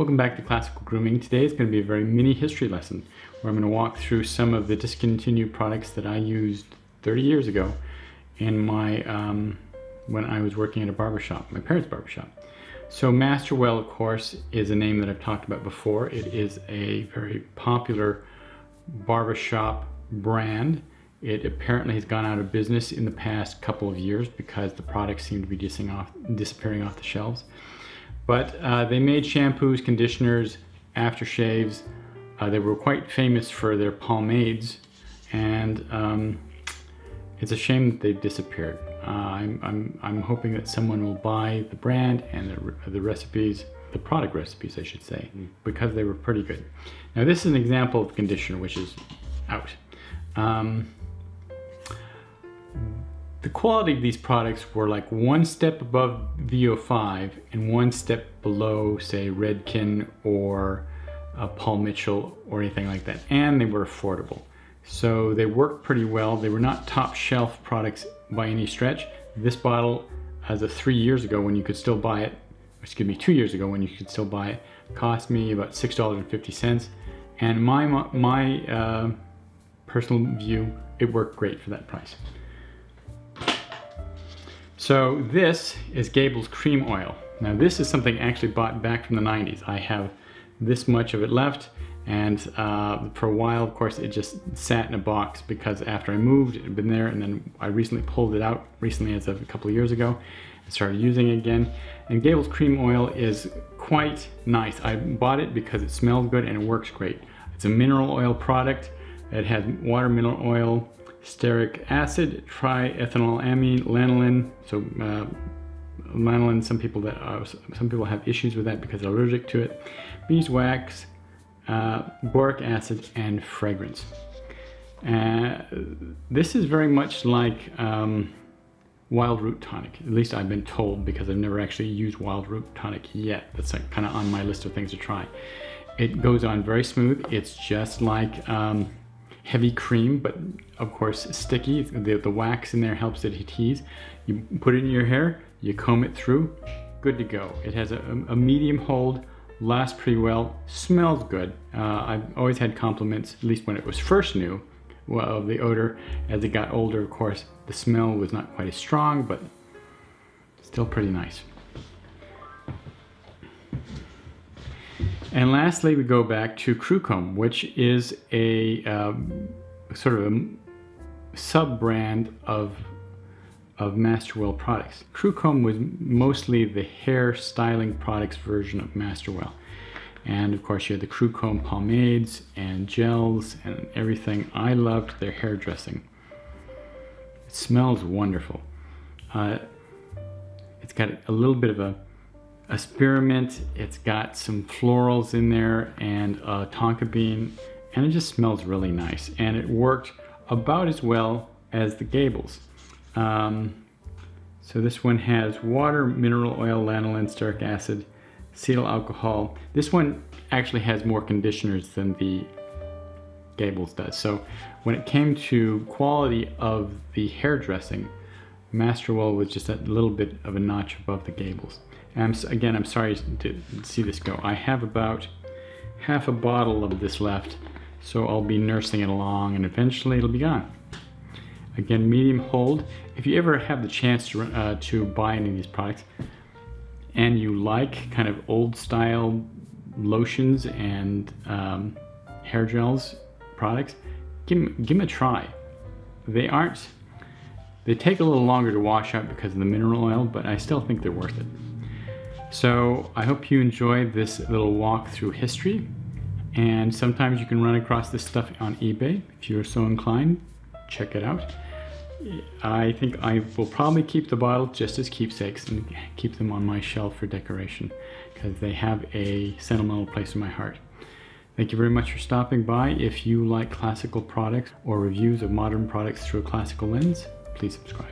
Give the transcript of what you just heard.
Welcome back to Classical Grooming. Today is going to be a very mini history lesson where I'm going to walk through some of the discontinued products that I used 30 years ago in my when I was working at a barbershop, my parents' barbershop. So Masterwell, of course, is a name that I've talked about before. It is a very popular barbershop brand. It apparently has gone out of business in the past couple of years because the products seem to be disappearing off the shelves. But they made shampoos, conditioners, aftershaves. They were quite famous for their pomades, and it's a shame that they've disappeared. I'm hoping that someone will buy the brand and the recipes, the product recipes, I should say, because they were pretty good. Now this is an example of conditioner which is out. The quality of these products were like one step above VO5 and one step below, say, Redken or Paul Mitchell or anything like that. And they were affordable. So they worked pretty well. They were not top shelf products by any stretch. This bottle, as of 3 years ago when you could still buy it, excuse me, 2 years ago when you could still buy it, cost me about $6.50. And my personal view, it worked great for that price. So this is Gable's cream oil. Now this is something I actually bought back from the 90s. I have this much of it left, and for a while, of course, it just sat in a box because after I moved, it had been there, and then I recently pulled it out, as of a couple of years ago, and started using it again. And Gable's cream oil is quite nice. I bought it because it smells good and it works great. It's a mineral oil product. It has water, mineral oil, stearic acid, triethanolamine, lanolin. So lanolin, some people have issues with that because they're allergic to it. Beeswax, boric acid, and fragrance. This is very much like wild root tonic. At least I've been told, because I've never actually used wild root tonic yet. That's like kind of on my list of things to try. It goes on very smooth. It's just like heavy cream, but of course sticky. The wax in there helps it adhere. You put it in your hair, you comb it through, good to go. It has a medium hold, lasts pretty well, smells good. I've always had compliments, at least when it was first new, of the odor. As it got older, of course, the smell was not quite as strong, but still pretty nice. And lastly, we go back to Grooming, which is a sort of a sub-brand of Masterwell products. Grooming was mostly the hair styling products version of Masterwell. And of course you had the Grooming pomades and gels and everything. I loved their hairdressing. It smells wonderful. It's got a little bit of a spearmint, it's got some florals in there, and tonka bean, and it just smells really nice. And it worked about as well as the Gable's. So this one has water, mineral oil, lanolin, stearic acid, cetyl alcohol. This one actually has more conditioners than the Gable's does. So when it came to quality of the hairdressing, Masterwell was just a little bit of a notch above the Gable's. And again, I'm sorry to see this go. I have about half a bottle of this left, so I'll be nursing it along, and eventually it'll be gone. Again, medium hold. If you ever have the chance to buy any of these products, and you like kind of old style lotions and hair gels products, give them a try. They take a little longer to wash out because of the mineral oil, but I still think they're worth it. So I hope you enjoyed this little walk through history, and sometimes you can run across this stuff on eBay. If you're so inclined, check it out. I think I will probably keep the bottle just as keepsakes and keep them on my shelf for decoration because they have a sentimental place in my heart. Thank you very much for stopping by. If you like classical products or reviews of modern products through a classical lens, please subscribe.